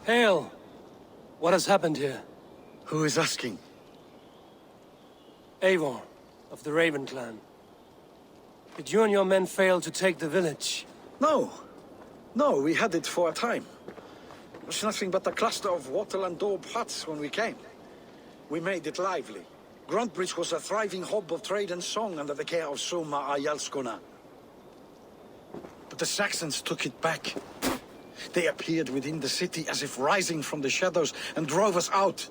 Hail! What has happened here? Who is asking? Eivor, of the Raven clan. Did you and your men fail to take the village? No. No, we had it for a time. It was nothing but a cluster of wattle and daub huts when we came. We made it lively. Grantebridge was a thriving hub of trade and song under the care of Soma Ayalskona. But the Saxons took it back. They appeared within the city as if rising from the shadows and drove us out.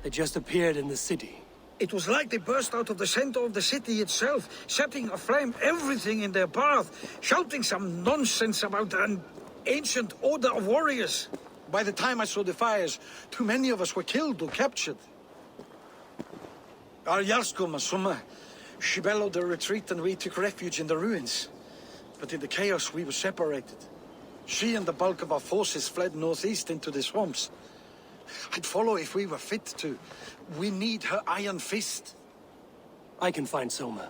They just appeared in the city. It was like they burst out of the center of the city itself, setting aflame everything in their path, shouting some nonsense about an ancient order of warriors. By the time I saw the fires, too many of us were killed or captured. Our Yarskoma, Soma, she bellowed a retreat and we took refuge in the ruins. But in the chaos we were separated. She and the bulk of our forces fled northeast into the swamps. I'd follow if we were fit to. We need her iron fist. I can find Soma.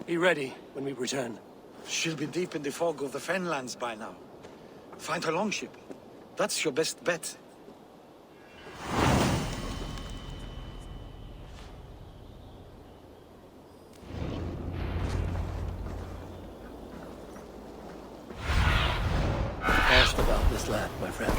Be ready when we return. She'll be deep in the fog of the Fenlands by now. Find her longship. That's your best bet. Asked about this land, my friend.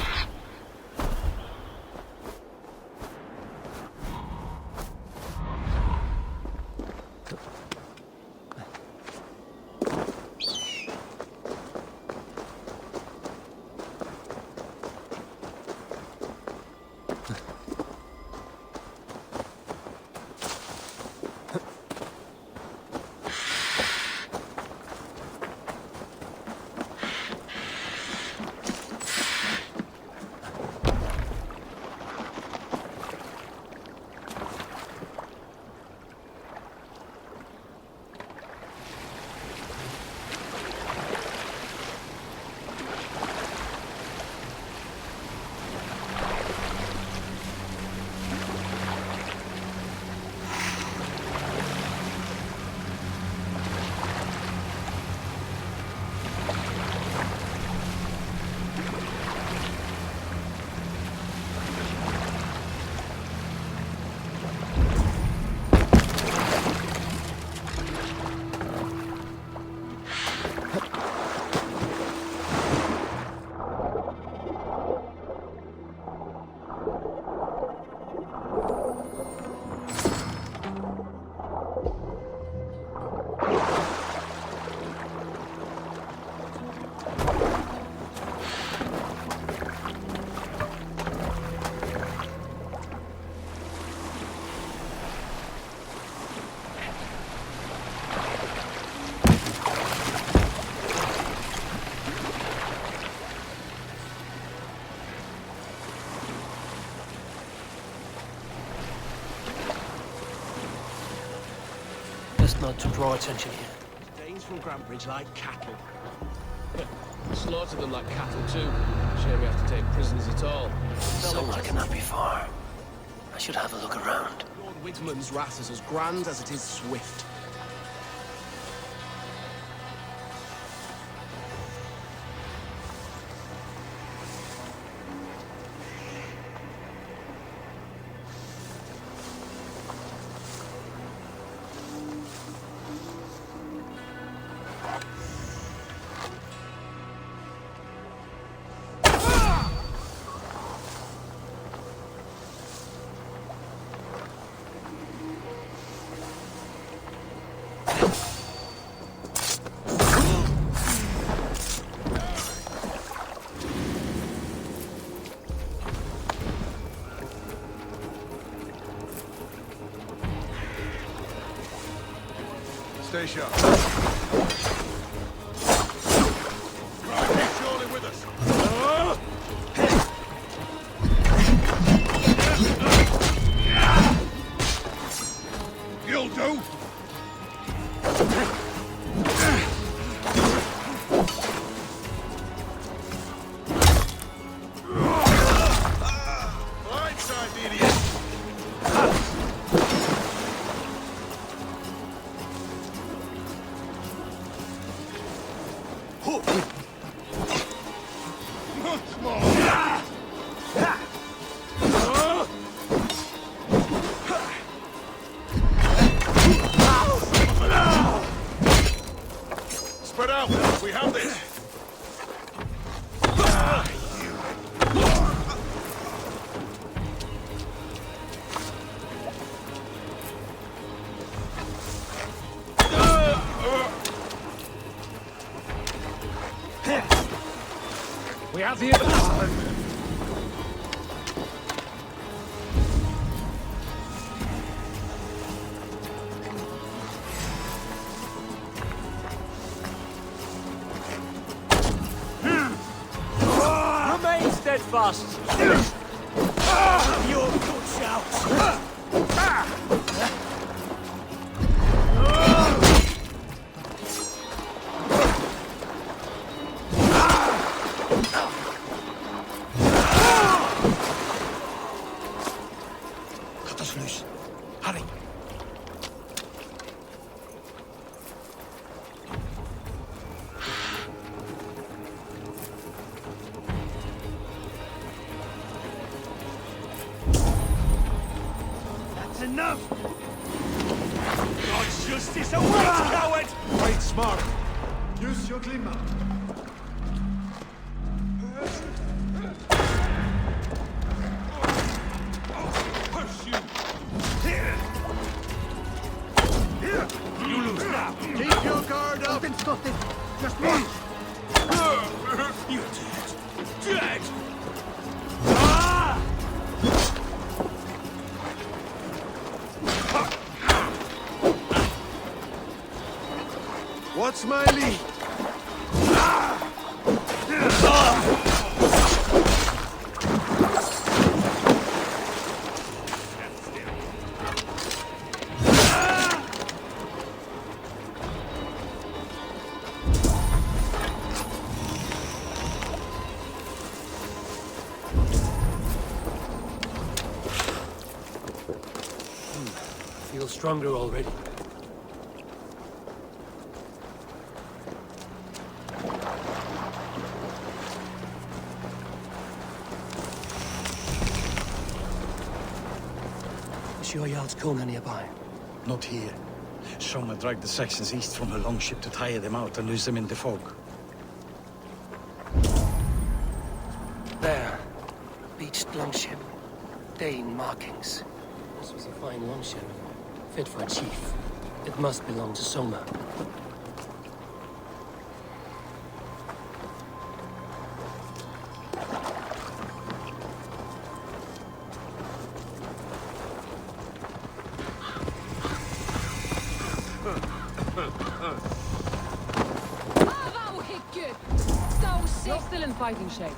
Not to draw attention here. Danes from Grantebridge like cattle. Slaughtered them like cattle too. Shame we have to take prisoners at all. Soma cannot be far. I should have a look around. Lord Widman's wrath is as grand as it is swift. Stay sharp. Surely with us. You'll do. Blindside the idiot. have you! Remain steadfast! Your good shout! Cut us loose. Hurry. That's enough! God's justice awaits, coward! Fight smart. Use your glimmer. Pursue! You lose now! Keep your guard up. Just move! You're dead! Dead! Ah! What's my lead? Feel stronger already. Sure Jarl's Kona nearby. Not here. Soma dragged the Saxons east from her longship to tire them out and lose them in the fog. There. Beached longship. Dane markings. This was a fine longship. Fit for a chief. It must belong to Soma. Still in fighting shape.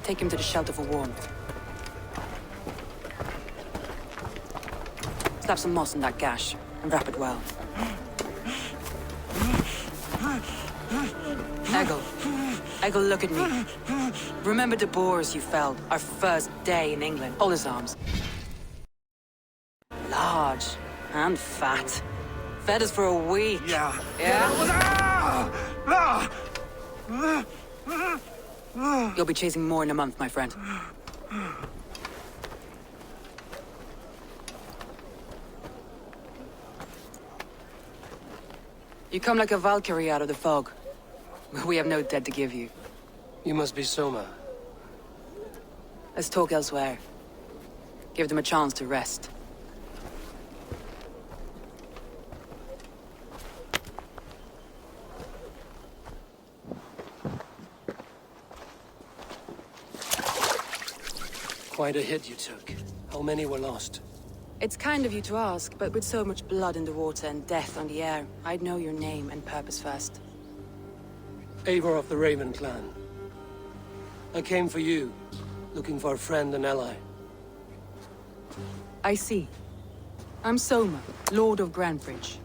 Take him to the shelter for warmth. Slap some moss in that gash, and wrap it well. Eggle, look at me. Remember the boars you felled, our first day in England? All his arms. Large and fat. Fed us for a week. Yeah. You'll be chasing more in a month, my friend. You come like a Valkyrie out of the fog. We have no dead to give you. You must be Soma. Let's talk elsewhere. Give them a chance to rest. Quite a hit you took. How many were lost? It's kind of you to ask, but with so much blood in the water and death on the air, I'd know your name and purpose first. Eivor of the Raven clan. I came for you, looking for a friend and ally. I see. I'm Soma, Lord of Grantebridge.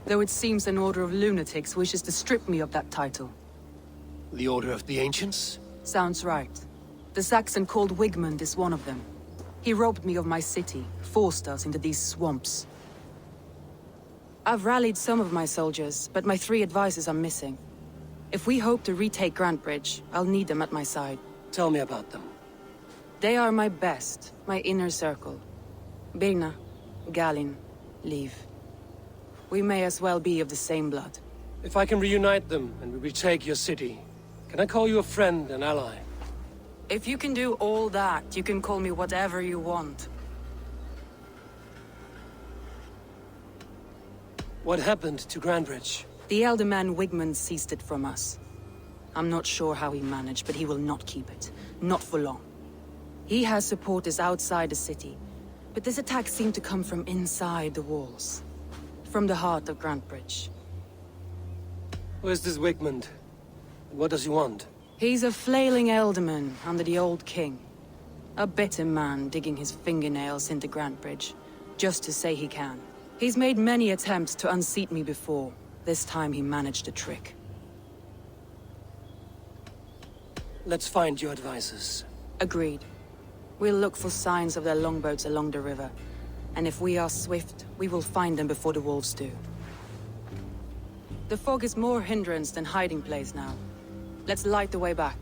Though it seems an order of lunatics wishes to strip me of that title. The Order of the Ancients? Sounds right. The Saxon called Wigmund is one of them. He robbed me of my city, forced us into these swamps. I've rallied some of my soldiers, but my 3 advisors are missing. If we hope to retake Grantebridge, I'll need them at my side. Tell me about them. They are my best, my inner circle. Birna, Galin, Liv. We may as well be of the same blood. If I can reunite them and we retake your city, can I call you a friend and ally? If you can do all that, you can call me whatever you want. What happened to Grantebridge? The elder man Wigmund seized it from us. I'm not sure how he managed, but he will not keep it. Not for long. He has supporters outside the city, but this attack seemed to come from inside the walls. From the heart of Grantebridge. Where's this Wigmund? What does he want? He's a flailing elderman under the old king. A bitter man digging his fingernails into Grantebridge, just to say he can. He's made many attempts to unseat me before. This time he managed a trick. Let's find your advisors. Agreed. We'll look for signs of their longboats along the river. And if we are swift, we will find them before the wolves do. The fog is more hindrance than hiding place now. Let's light the way back.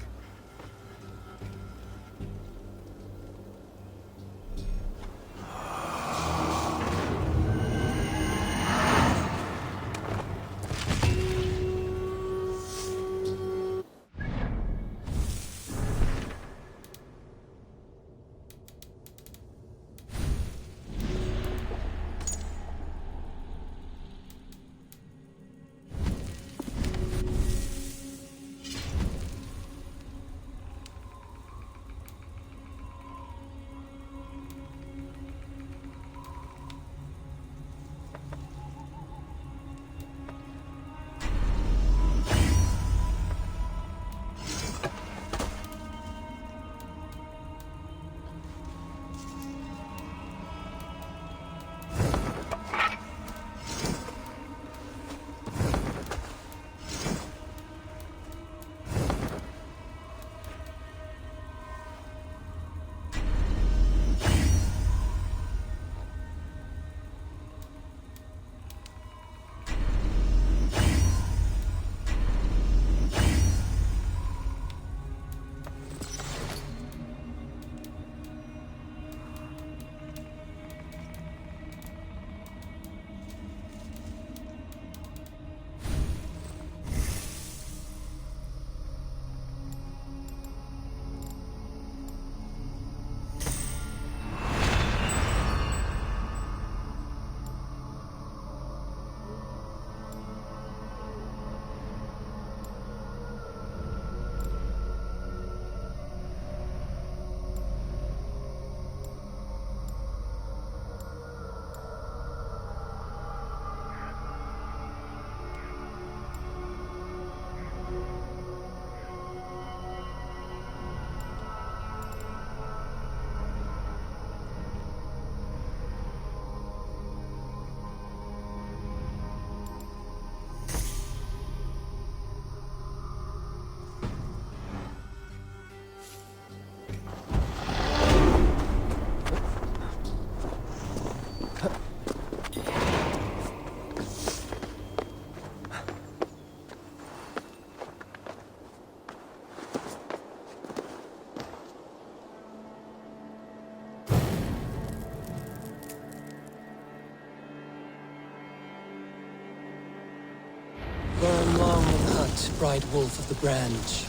Burn long the hut, bright wolf of the branch,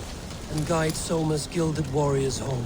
and guide Soma's gilded warriors home.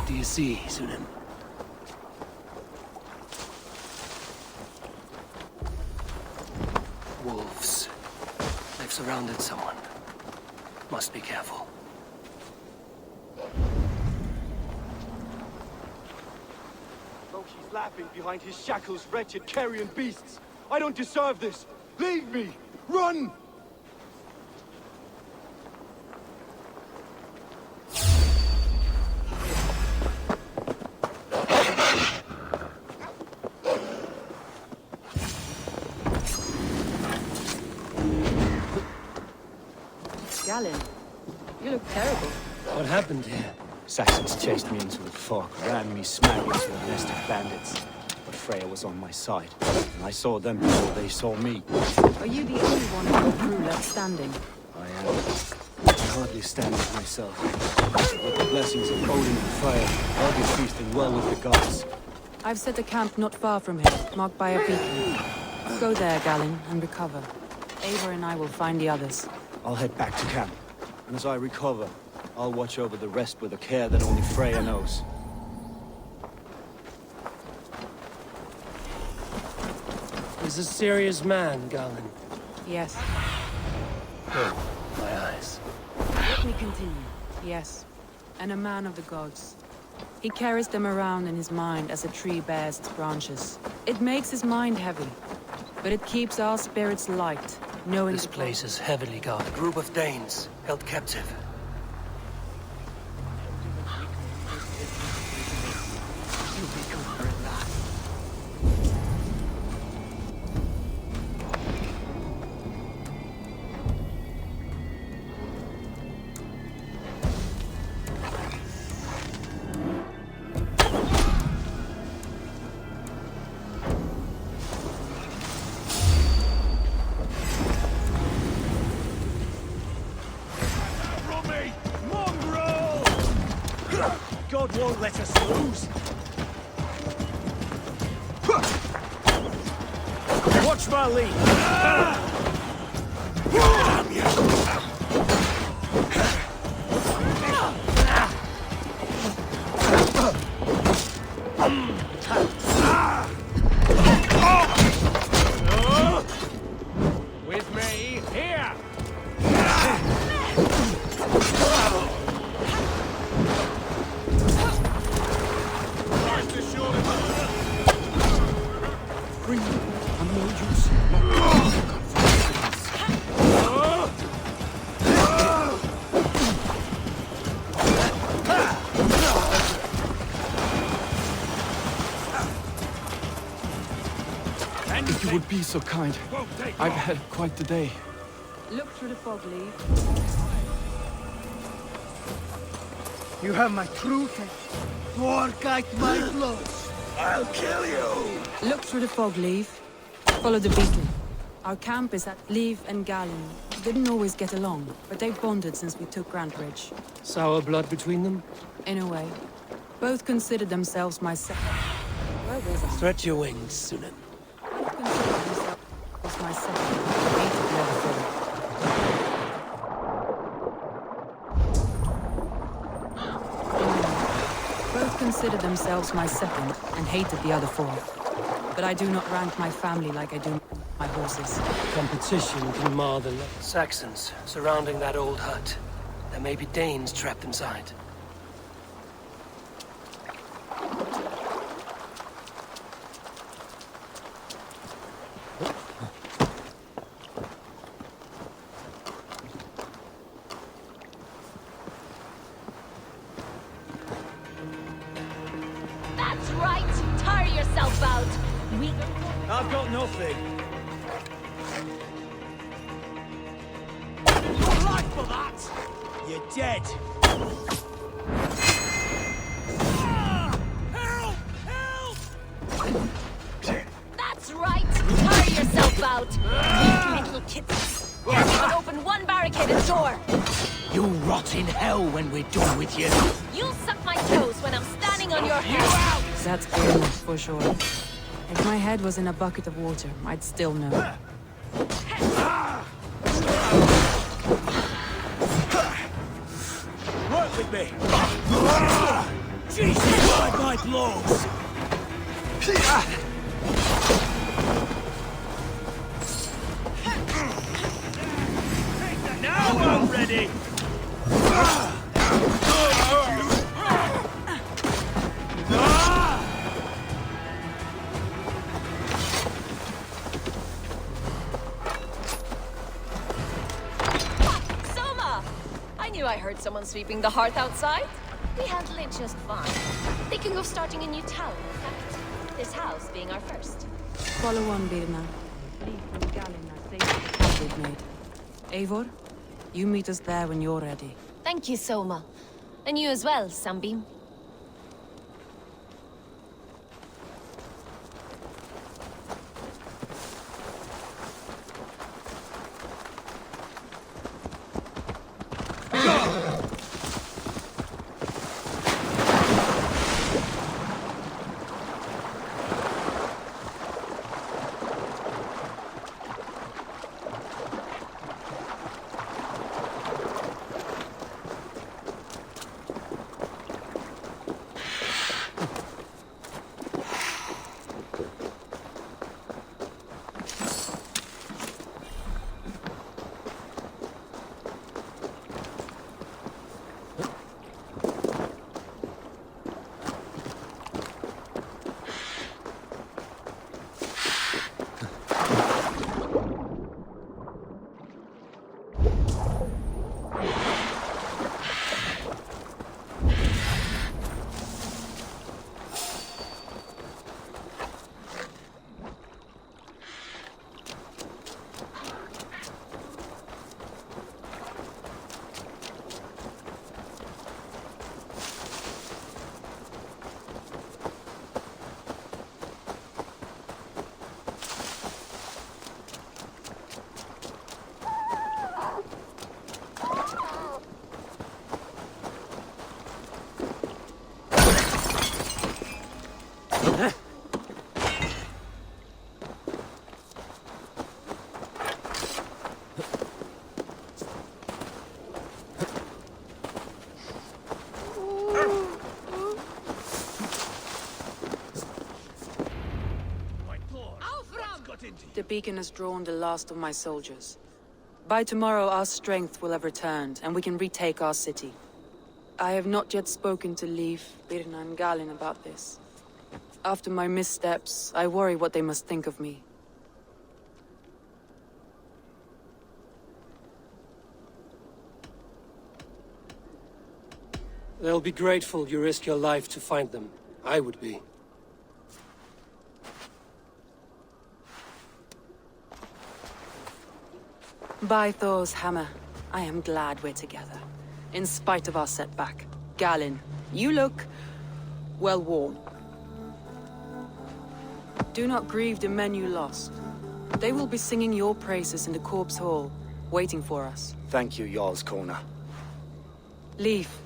You see, Sunan. surrounded someone. Must be careful. Loki's laughing behind his shackles, wretched carrion beasts. I don't deserve this. Leave me! Run! Galen, you look terrible. What happened here? Saxons chased me into the fog, ran me smack into a nest of bandits. But Freya was on my side, and I saw them before they saw me. Are you the only one of your crew left standing? I am. I can hardly stand it myself. With the blessings of Odin and Freya, I'll be feasting well with the gods. I've set a camp not far from here, marked by a beacon. Go there, Galen, and recover. Eivor and I will find the others. I'll head back to camp, and as I recover, I'll watch over the rest with a care that only Freya knows. He's a serious man, Galen. Yes. Oh, my eyes. Let me continue. Yes. And a man of the gods. He carries them around in his mind as a tree bears its branches. It makes his mind heavy, but it keeps our spirits light, knowing This place is heavily guarded. A group of Danes held captive. God won't let us lose. Watch my lead. With me, here! If you would be so kind. I've had quite the day. Look through the fog, Leaf. You have my truth. Fork out my blows. I'll kill you. Look through the fog, Leaf. Follow the beacon. Our camp is at Leaf and Galen. Didn't always get along, but they've bonded since we took Grantebridge. Sour blood between them? In a way. Both considered themselves my second. Where was I? Stretch your wings, Sunan. Both considered themselves my second. Hated the other four. Both considered themselves my second and hated the other four. But I do not rank my family like I do my horses. Competition can mar the Saxons surrounding that old hut. There may be Danes trapped inside. That's right! Tire yourself out! I've got nothing. Your life for that. You're dead. Help! Help! That's right! Tire yourself out! Weak little kittens! But open one barricaded door! You'll rot in hell when we're done with you. You'll suck my toes when I'm standing on your head! That's clear enough, for sure. If my head was in a bucket of water, I'd still know. Work with me. Jesus, ride my blows. I'm ready! Soma! I knew I heard someone sweeping the hearth outside. We handle it just fine. Thinking of starting a new town, in fact. This house being our first. Follow on, Birna. Leif and Galin are safe to the path we've made. Eivor, you meet us there when you're ready. Thank you, Soma. And you as well, Sunbeam. The beacon has drawn the last of my soldiers. By tomorrow, our strength will have returned, and we can retake our city. I have not yet spoken to Leif, Birna, and Galin about this. After my missteps, I worry what they must think of me. They'll be grateful you risked your life to find them. I would be. By Thor's hammer, I am glad we're together. In spite of our setback. Galin, you look well worn. Do not grieve the men you lost. They will be singing your praises in the Corpse Hall, waiting for us. Thank you, Jarl's Kona. Leif,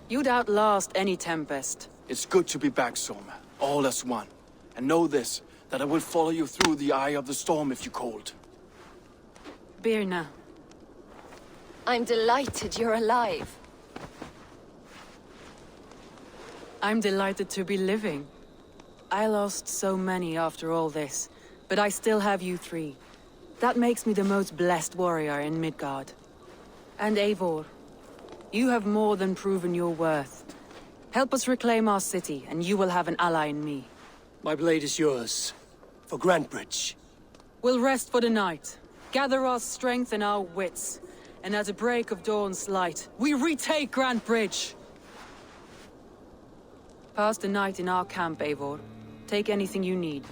you'd outlast any tempest. It's good to be back, Soma. All as one. And know this, that I will follow you through the eye of the storm if you called. Birna. I'm delighted you're alive. I'm delighted to be living. I lost so many after all this, but I still have you three. That makes me the most blessed warrior in Midgard. And Eivor, you have more than proven your worth. Help us reclaim our city, and you will have an ally in me. My blade is yours. For Grantebridge. We'll rest for the night. Gather our strength and our wits. And at the break of dawn's light, we retake Grantebridge! Pass the night in our camp, Eivor. Take anything you need.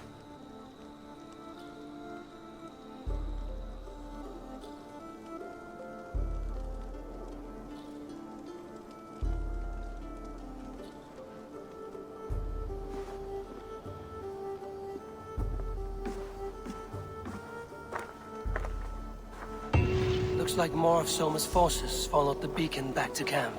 Looks like more of Soma's forces followed the beacon back to camp.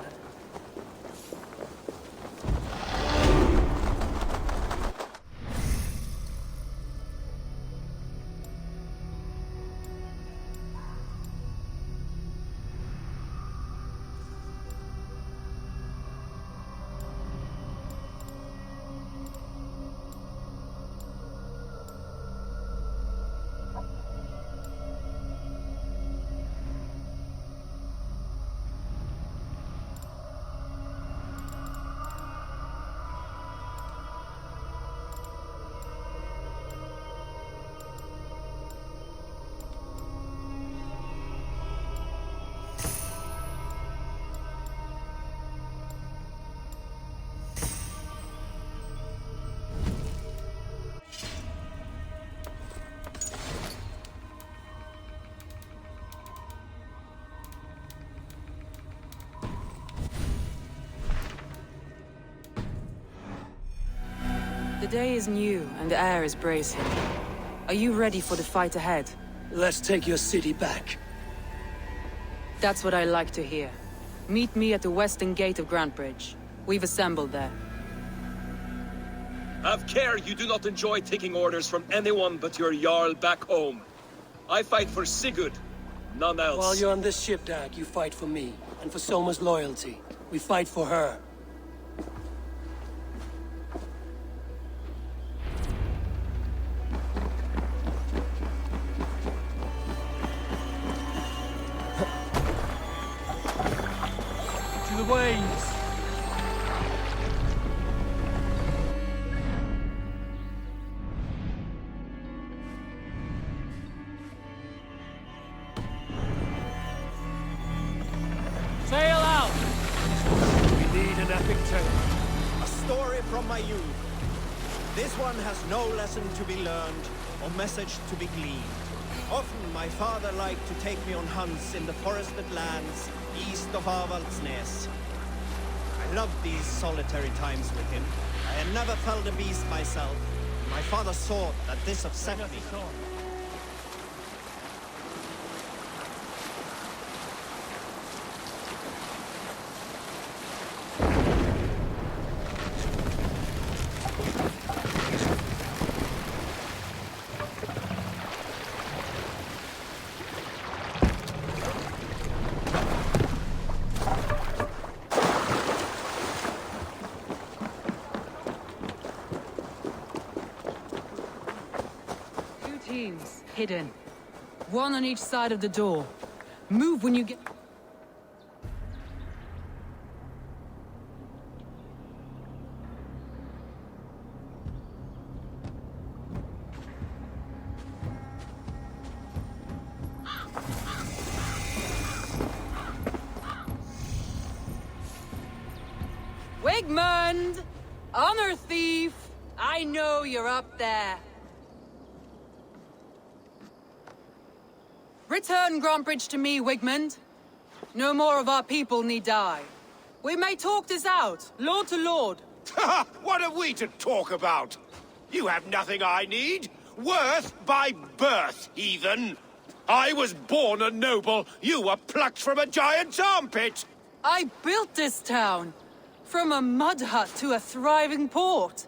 The day is new, and the air is bracing. Are you ready for the fight ahead? Let's take your city back. That's what I like to hear. Meet me at the western gate of Grantebridge. We've assembled there. Have care you do not enjoy taking orders from anyone but your Jarl back home. I fight for Sigurd, none else. While you're on this ship, Dag, you fight for me, and for Soma's loyalty. We fight for her. To the waves! Sail out! We need an epic tale. A story from my youth. This one has no lesson to be learned, or message to be gleaned. Often my father liked to take me on hunts in the forested lands east of Avaldsnes. I loved these solitary times with him. I had never felled a beast myself. My father saw that this upset me. Teams, hidden. One on each side of the door. Move when you get... Wigmund! Honor thief! I know you're up there. Return Grantebridge to me, Wigmund. No more of our people need die. We may talk this out, lord to lord. What are we to talk about? You have nothing I need. Worth by birth, heathen. I was born a noble. You were plucked from a giant's armpit. I built this town. From a mud hut to a thriving port.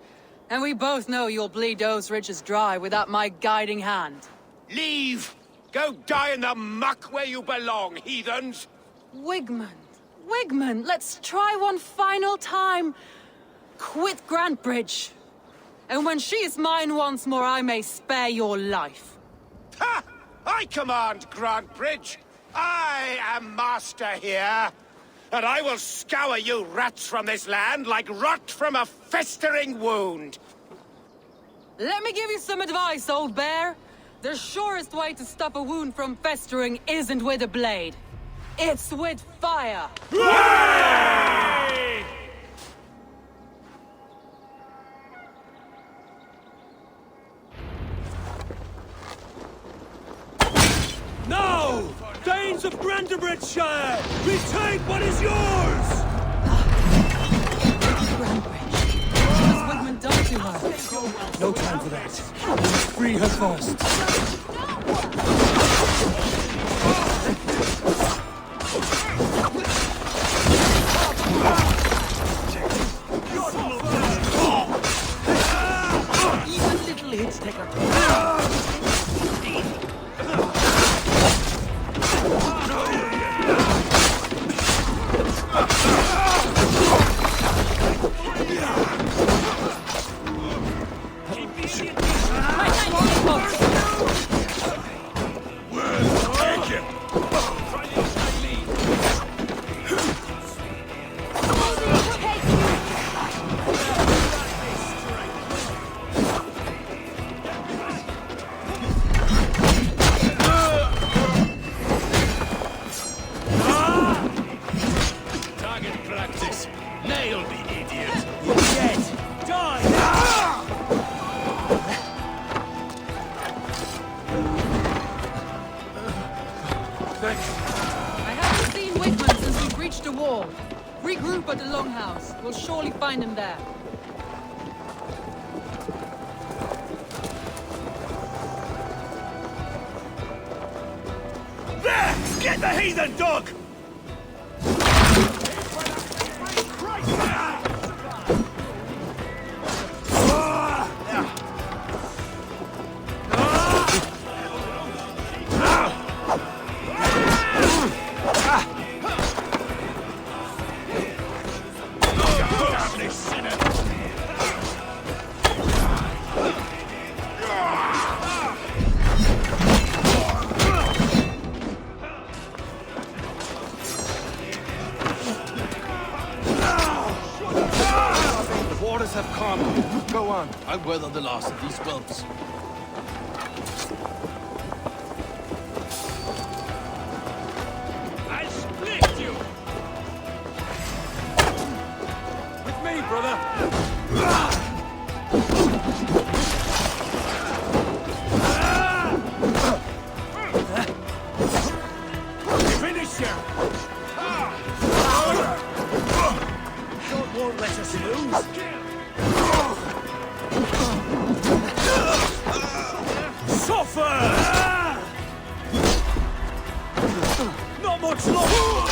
And we both know you'll bleed those riches dry without my guiding hand. Leave! Go die in the muck where you belong, heathens! Wigmund, Wigmund, let's try one final time. Quit Grantebridge. And when she is mine once more, I may spare your life. Ha! I command Grantebridge. I am master here. And I will scour you rats from this land like rot from a festering wound. Let me give you some advice, old bear. The surest way to stop a wound from festering isn't with a blade. It's with fire! Hooray! No! Danes of Grantebridgeshire! Retake what is yours! Grantebridge. What has Wigmund done to her? No time for that. We must free her first. Even little hits take her toll. I haven't seen Wigmund since we breached the wall. Regroup at the Longhouse. We'll surely find him there. Get the heathen dog! Have come. Go on. I'll weather the last of these whelps. I'll split you! With me, brother! Finish him! God won't let us lose. Suffer! Not much longer!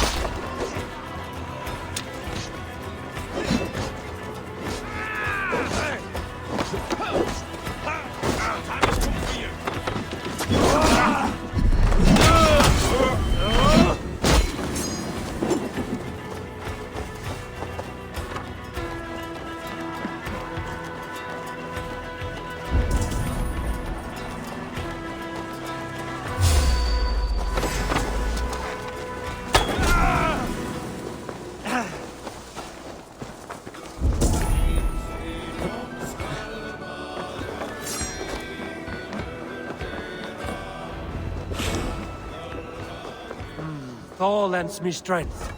Thor lends me strength.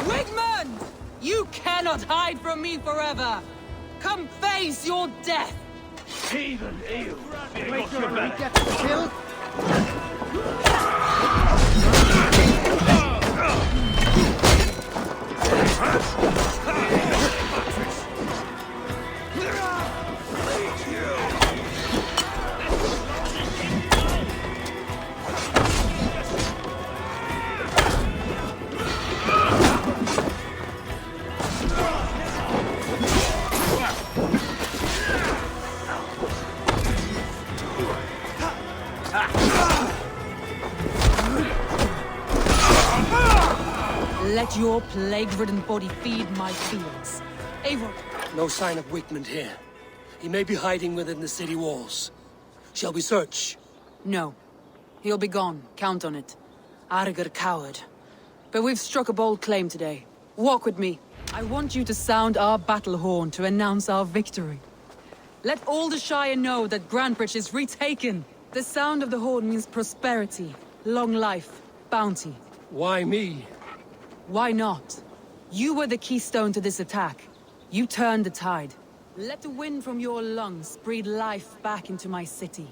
Wigmund! You cannot hide from me forever! Come face your death! Heathen eel! Wait till we get killed. Let your plague-ridden body feed my feelings. Eivor! No sign of Wigmund here. He may be hiding within the city walls. Shall we search? No. He'll be gone. Count on it. Arger coward. But we've struck a bold claim today. Walk with me. I want you to sound our battle horn to announce our victory. Let all the Shire know that Grantebridge is retaken. The sound of the horn means prosperity, long life, bounty. Why me? Why not? You were the keystone to this attack. You turned the tide. Let the wind from your lungs breathe life back into my city.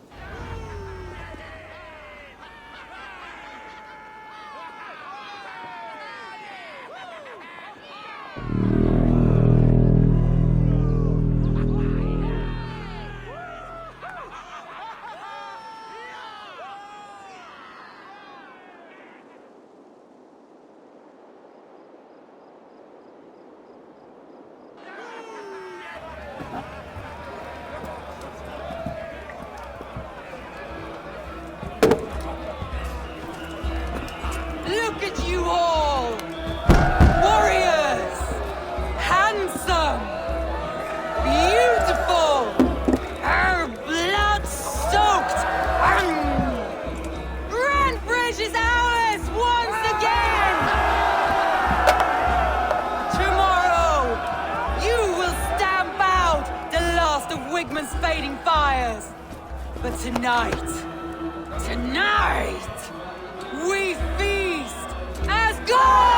Look at you all! Warriors! Handsome! Beautiful! Blood-soaked! Grantebridge is ours once again! Tomorrow, you will stamp out the last of Wigmund's fading fires. But tonight, we feast as gods!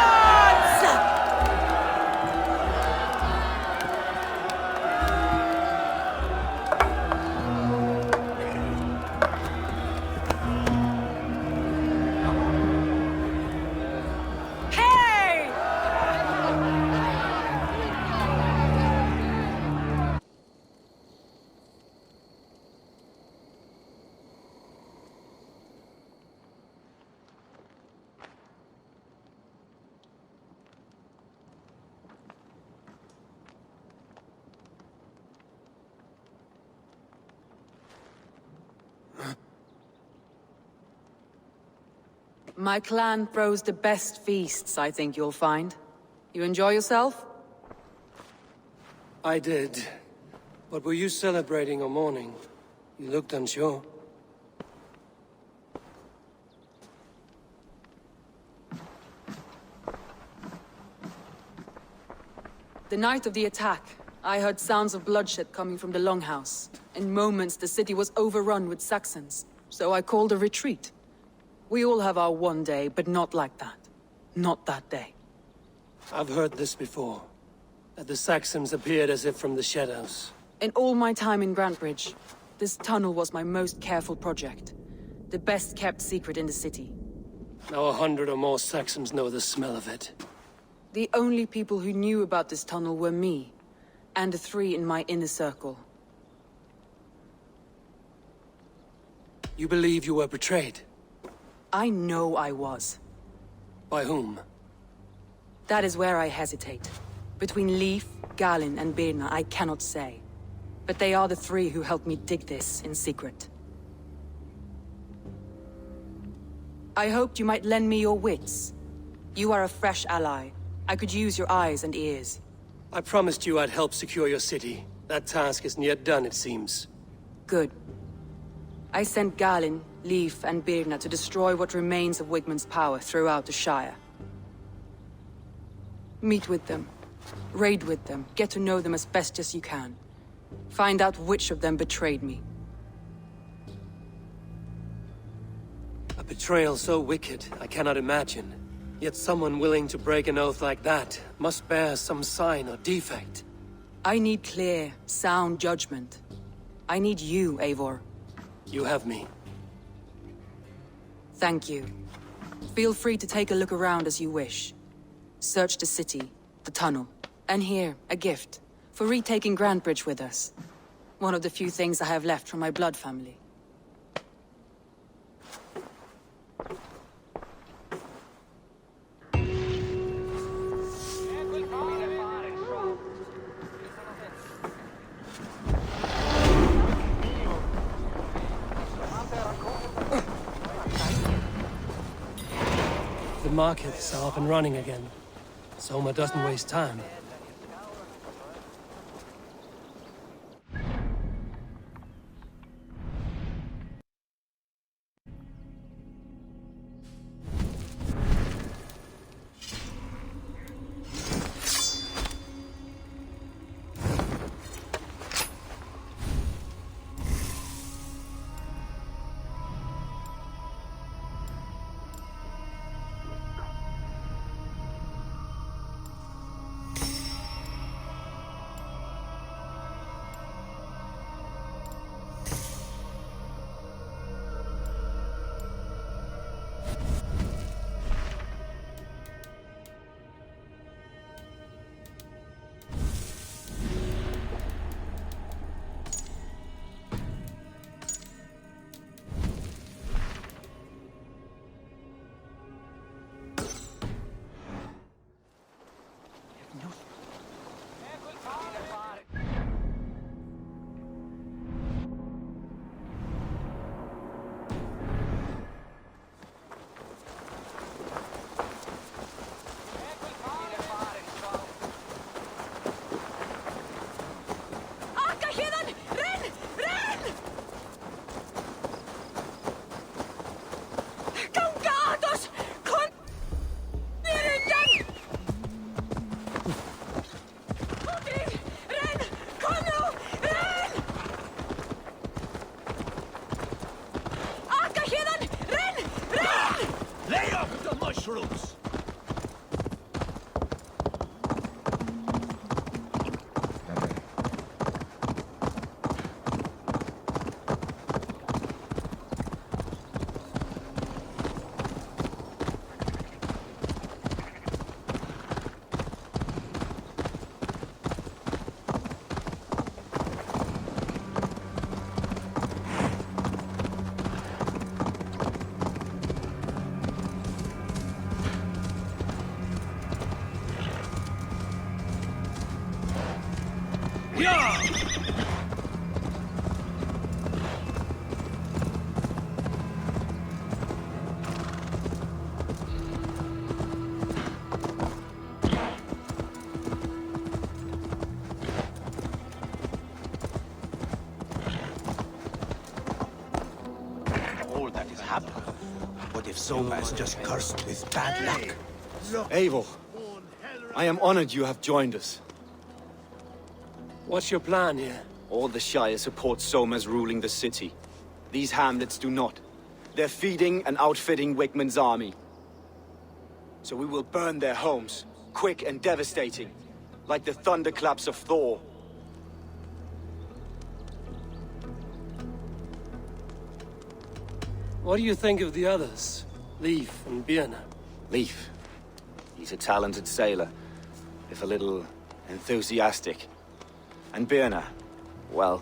My clan throws the best feasts, I think you'll find. You enjoy yourself? I did. But were you celebrating or mourning? You looked unsure. The night of the attack, I heard sounds of bloodshed coming from the Longhouse. In moments, the city was overrun with Saxons, so I called a retreat. We all have our one day, but not like that. Not that day. I've heard this before. That the Saxons appeared as if from the shadows. In all my time in Grantebridge, this tunnel was my most careful project. The best kept secret in the city. Now 100 or more Saxons know the smell of it. The only people who knew about this tunnel were me, and the 3 in my inner circle. You believe you were betrayed? I know I was. By whom? That is where I hesitate. Between Leif, Galin, and Birna, I cannot say. But they are the 3 who helped me dig this in secret. I hoped you might lend me your wits. You are a fresh ally. I could use your eyes and ears. I promised you I'd help secure your city. That task isn't yet done, it seems. Good. I sent Galin, Leif, and Birna to destroy what remains of Wigmund's power throughout the Shire. Meet with them. Raid with them. Get to know them as best as you can. Find out which of them betrayed me. A betrayal so wicked, I cannot imagine. Yet someone willing to break an oath like that must bear some sign or defect. I need clear, sound judgment. I need you, Eivor. You have me. Thank you. Feel free to take a look around as you wish. Search the city, the tunnel, and here, a gift. For retaking Grantebridge with us. One of the few things I have left from my blood family. The markets are up and running again. Soma doesn't waste time. Mushrooms! What if Soma is just cursed with bad luck? Eivor, I am honored you have joined us. What's your plan here? All the Shire support Soma's ruling the city. These hamlets do not. They're feeding and outfitting Wigmund's army. So we will burn their homes, quick and devastating, like the thunderclaps of Thor. What do you think of the others? Leif and Birna? Leif. He's a talented sailor, if a little enthusiastic. And Birna, well...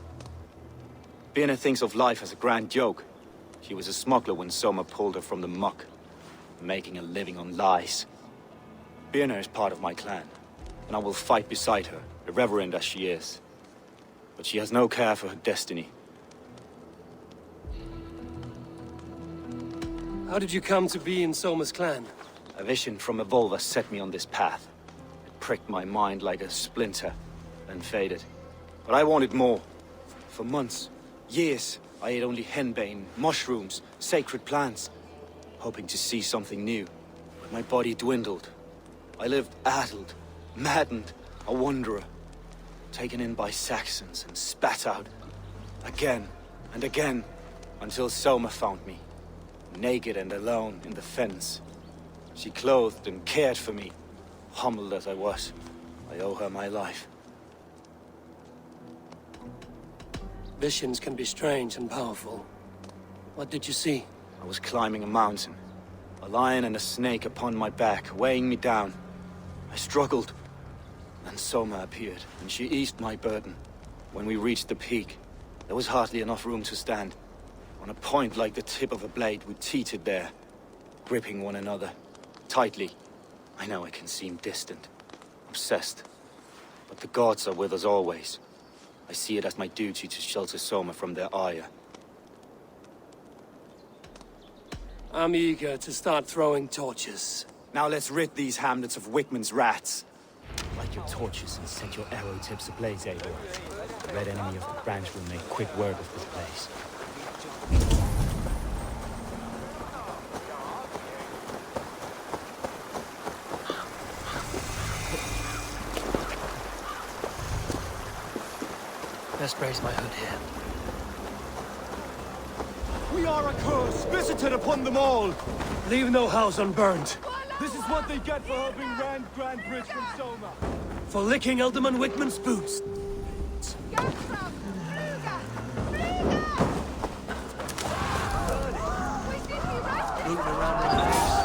Birna thinks of life as a grand joke. She was a smuggler when Soma pulled her from the muck, making a living on lies. Birna is part of my clan, and I will fight beside her, irreverent as she is. But she has no care for her destiny. How did you come to be in Soma's clan? A vision from Evolva set me on this path. It pricked my mind like a splinter, then faded. But I wanted more. For months, years, I ate only henbane, mushrooms, sacred plants, hoping to see something new. But my body dwindled. I lived addled, maddened, a wanderer, taken in by Saxons and spat out, again and again, until Soma found me, naked and alone in the fens. She clothed and cared for me, humbled as I was. I owe her my life. Visions can be strange and powerful. What did you see? I was climbing a mountain. A lion and a snake upon my back, weighing me down. I struggled. Then Soma appeared, and she eased my burden. When we reached the peak, there was hardly enough room to stand. On a point like the tip of a blade, we teetered there, gripping one another, tightly. I know I can seem distant, obsessed, but the gods are with us always. I see it as my duty to shelter Soma from their ire. I'm eager to start throwing torches. Now let's rid these hamlets of Wigmund's rats. Light your torches and set your arrow tips ablaze, Eivor. The red enemy of the branch will make quick work of this place. Best raise my hood here. We are a curse visited upon them all. Leave no house unburned. This is what they get for helping Rand Grantebridge from Soma. For licking Alderman Wigmund's boots. Rooting around in the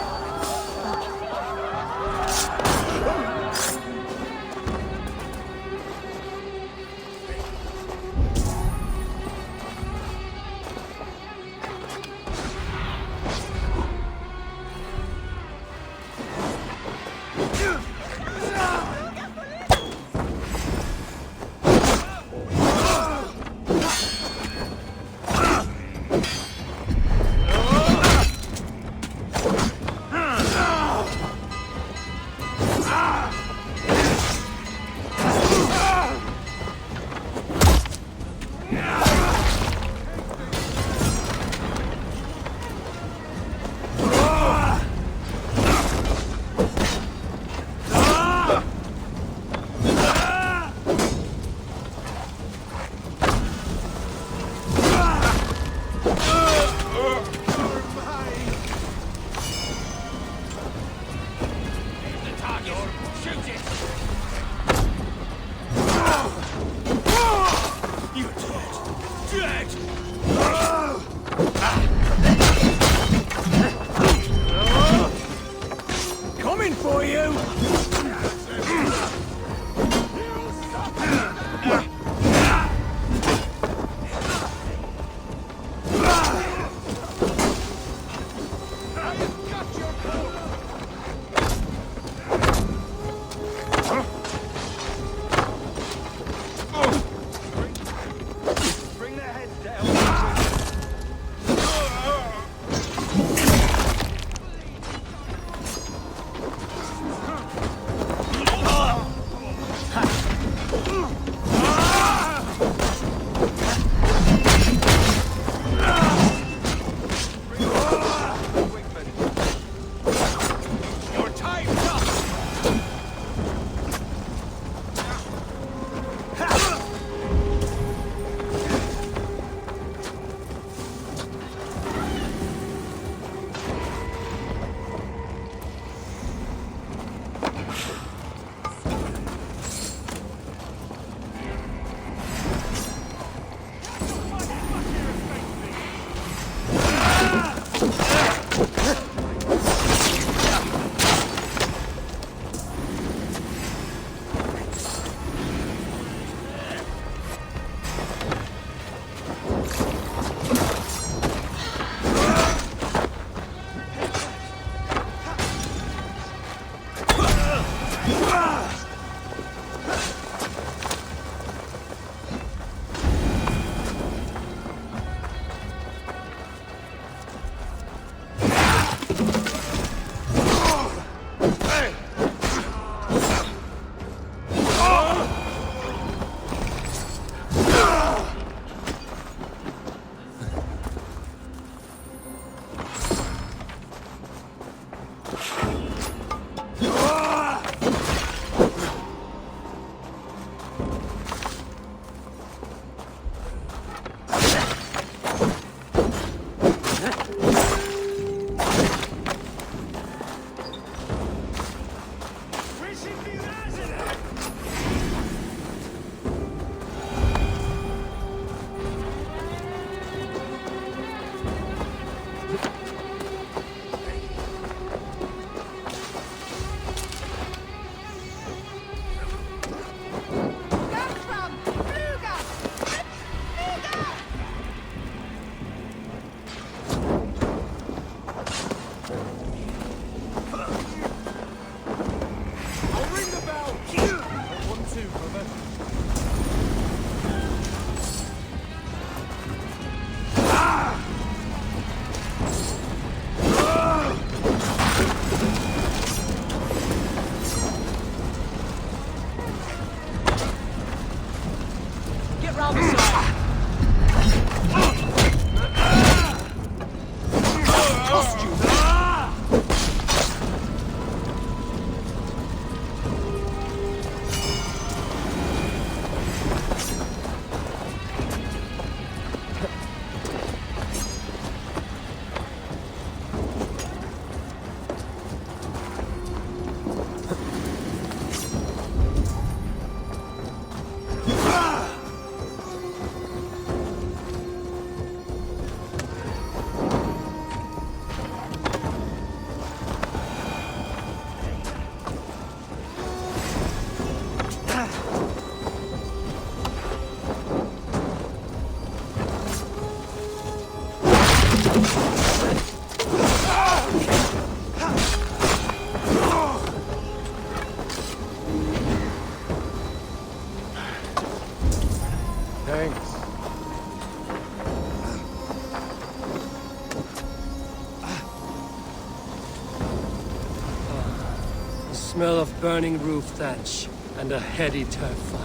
Smell of burning roof thatch and a heady turf fire.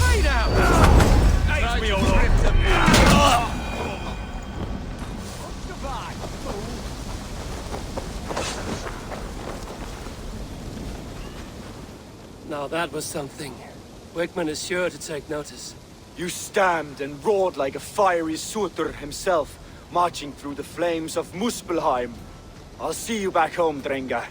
Hey now! Take me all Now that was something. Wickman is sure to take notice. You stamped and roared like a fiery Surtur himself, marching through the flames of Muspelheim. I'll see you back home, Drenga.